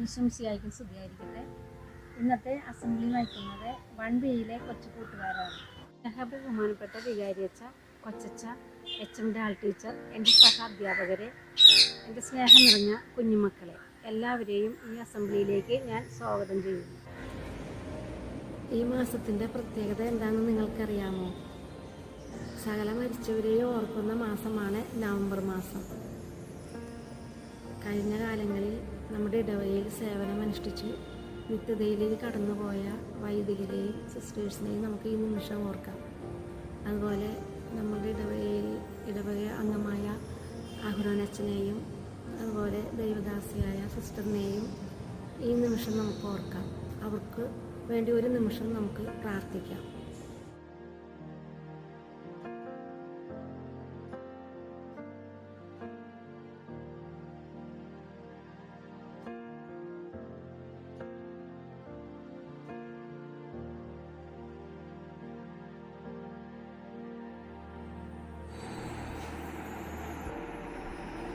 ഈശംസിയായിരിക്കും സ്തുതിയായിരിക്കട്ടെ. ഇന്നത്തെ അസംബ്ലി നയിക്കുന്നത് 1ബിയിലെ കൊച്ചു കൂട്ടുകാരാണ്. ബഹുമാനപ്പെട്ട വികാരിയച്ച, കൊച്ചച്ച, HM ഡാൾ ടീച്ചർ, എൻ്റെ സഹാധ്യാപകരെ, എൻ്റെ സ്നേഹം നിറഞ്ഞ കുഞ്ഞുമക്കളെ, എല്ലാവരെയും ഈ അസംബ്ലിയിലേക്ക് ഞാൻ സ്വാഗതം ചെയ്യുന്നു. ഈ മാസത്തിൻ്റെ പ്രത്യേകത എന്താണെന്ന് നിങ്ങൾക്കറിയാമോ? സകല മരിച്ചവരെയും ഓർക്കുന്ന മാസമാണ് നവംബർ മാസം. കഴിഞ്ഞ കാലങ്ങളിൽ നമ്മുടെ ഇടവകയിൽ സേവനമനുഷ്ഠിച്ച് നിത്യതയിലേക്ക് കടന്നുപോയ വൈദികരെയും സിസ്റ്റേഴ്സിനെയും നമുക്ക് ഈ നിമിഷം ഓർക്കാം. അതുപോലെ നമ്മുടെ ഇടവക അംഗമായ അഹ്റോനച്ചനെയും അതുപോലെ ദൈവദാസിയായ സിസ്റ്ററിനെയും ഈ നിമിഷം നമുക്ക് ഓർക്കാം. അവർക്ക് വേണ്ടി ഒരു നിമിഷം നമുക്ക് പ്രാർത്ഥിക്കാം.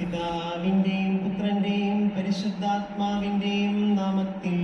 പിതാവിന്റെയും പുത്രന്റെയും പരിശുദ്ധാത്മാവിന്റെയും നാമത്തിൽ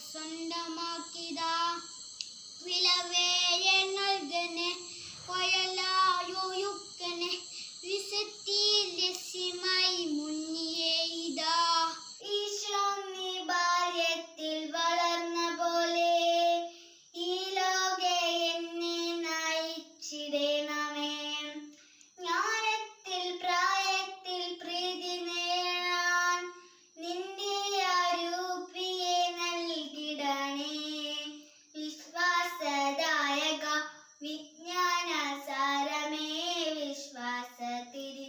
സ്വന്തമാക്കിയ വിലവേയ നൽകനെ കൊയലായൊഴുക്കനെ വിശത്തി ലക്ഷ്യമായി മുന്നിയേ ഇതാ. ഈശോ നീ ബാല്യത്തിൽ വളർന്ന പോലെ ഈ ലോകെ എന്നെ നയിച്ചിടണമേ. ജ്ഞാനത്തിൽ പ്രായത്തിൽ പ്രീതി നേടാൻ നിന്റെ അരൂപിയെ നൽകിടണേ. വിശ്വാസദായക വിജ്ഞാന സാരമേ വിശ്വാസത്തിരി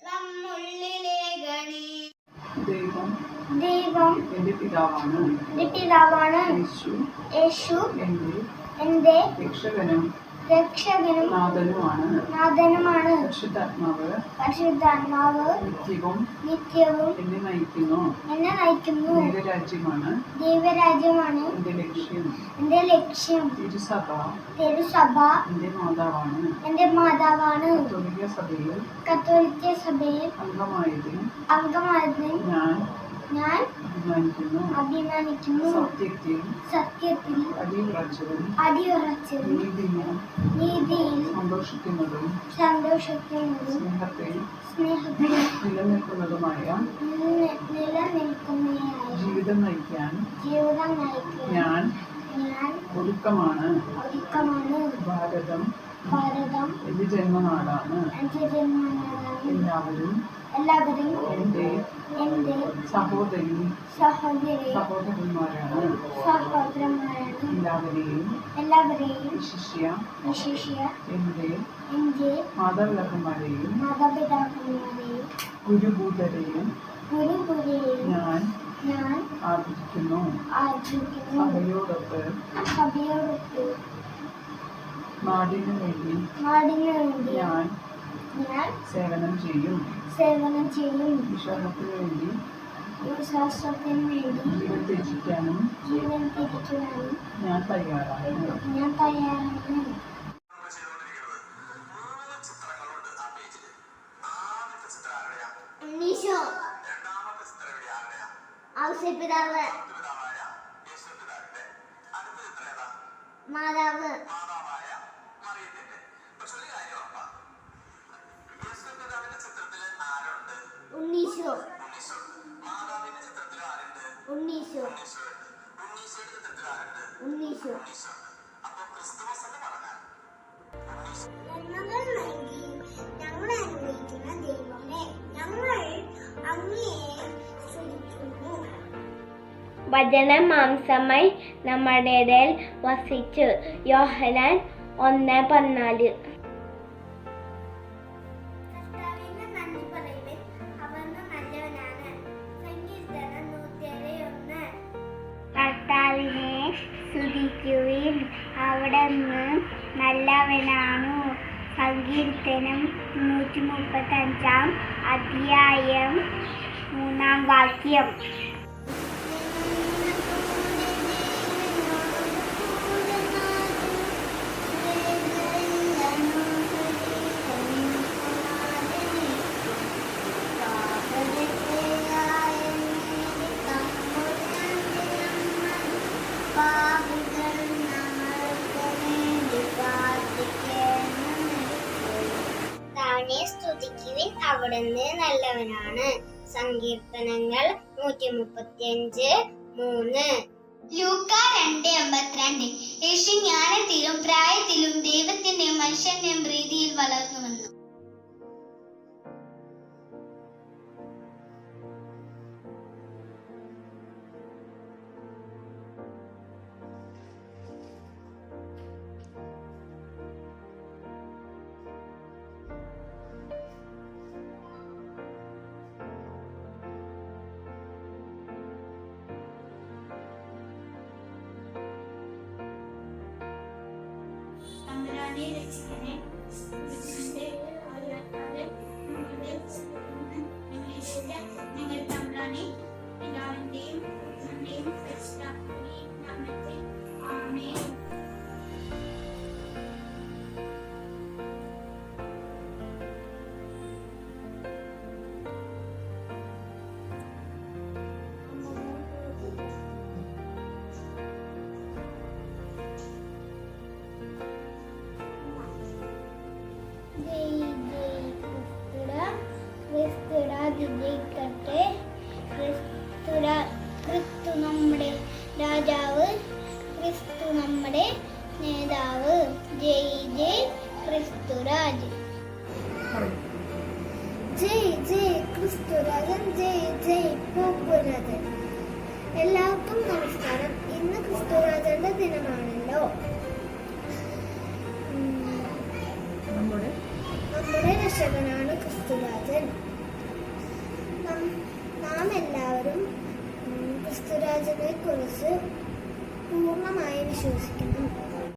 നമ്മുള്ളിലേകണേ. ദൈവം എന്റെ പിതാവാണ്. യേശു എന്റെ രക്ഷകനും നാഥനുമാണ്. പരിശുദ്ധാത്മാവ് നിത്യവും എന്നെ നയിക്കുന്നു. ദൈവരാജ്യമാണ് എന്റെ ലക്ഷ്യം. തിരുസഭ എന്റെ മാതാവാണ്. കത്തോലിക്ക സഭയിൽ അംഗമായതിൽ ഞാൻ അഭിമാനിക്കുന്നു. സത്യത്തിൽ അടിയുറച്ചതും നീതിയിൽ സന്തോഷിക്കുന്നതും സ്നേഹത്തിൽ നിലനിൽക്കുന്നതായ ജീവിതം നയിക്കാൻ ഞാൻ ഒരുക്കമാണ്. ഭാരതം എന്റെ ജന്മനാടാണ്. എല്ലാവരും എന്റെ സഹോദരന്മാരാണ്. എല്ലാവരെയും വിശിഷ്യ എന്റെ മാതാപിതാക്കന്മാരെയും ഗുരുഭൂതരെയും ഞാൻ ആദരിക്കുന്നു. സഭയോടൊത്ത് നാടിനു വേണ്ടി ഞാൻ സേവനം ചെയ്യും. വിശ്വാസത്തിനു വേണ്ടി ജീവൻ ത്യജിക്കാനും ഞാൻ തയ്യാറാണ്. മാതാവ് ഉണ്ണീശോ ഞങ്ങൾ നൽകി ഞങ്ങളെ അനുഭവിക്കുന്ന ദൈവം വചനം മാംസമായി നമ്മുടെ ഇടയിൽ വസിച്ചു. യോഹന്നാൻ 1:14. കർത്താവിനെ സ്തുതിക്കുവിൻ, അവിടുന്ന് നല്ലവനാണു. സങ്കീർത്തനം 135 3 താനെ സ്തുതിക്കുവിൻ, അവിടുന്ന് നല്ലവനാണ്. സങ്കീർത്തനങ്ങൾ 135:3. ലൂക്ക 2:82. യേശു ജ്ഞാനത്തിലും പ്രായത്തിലും ദൈവത്തിന്റെയും മനുഷ്യന്റെയും പ്രീതിയിൽ വളർന്നുവന്നു. തമ്പുരാനെ രക്ഷിക്കണേ, ഞങ്ങൾ തമ്പുരാനെ പിതാവിന്റെയും പുത്രന്റെയും പരിശുദ്ധാത്മാവിന്റെയും നാമത്തിൽ ആമേൻ. ക്രിസ്തു നമ്മുടെ രാജാവ്, ക്രിസ്തു നമ്മുടെ നേതാവ്. ജയ് ജയ് ക്രിസ്തുരാജ്, ജയ് ജയ് ക്രിസ്തുരാജൻ, ജയ് ജയ് പൂപ്പുരാജൻ. എല്ലാവർക്കും നമസ്കാരം. ഇന്ന് ക്രിസ്തുരാജന്റെ ദിനമാണല്ലോ. നമ്മുടെ രക്ഷകനാണ് ക്രിസ്തുരാജൻ. നാം എല്ലാവരും ക്രിസ്തുരാജനെ കുറിച്ച് പൂർണ്ണമായി വിശ്വസിക്കുന്നു.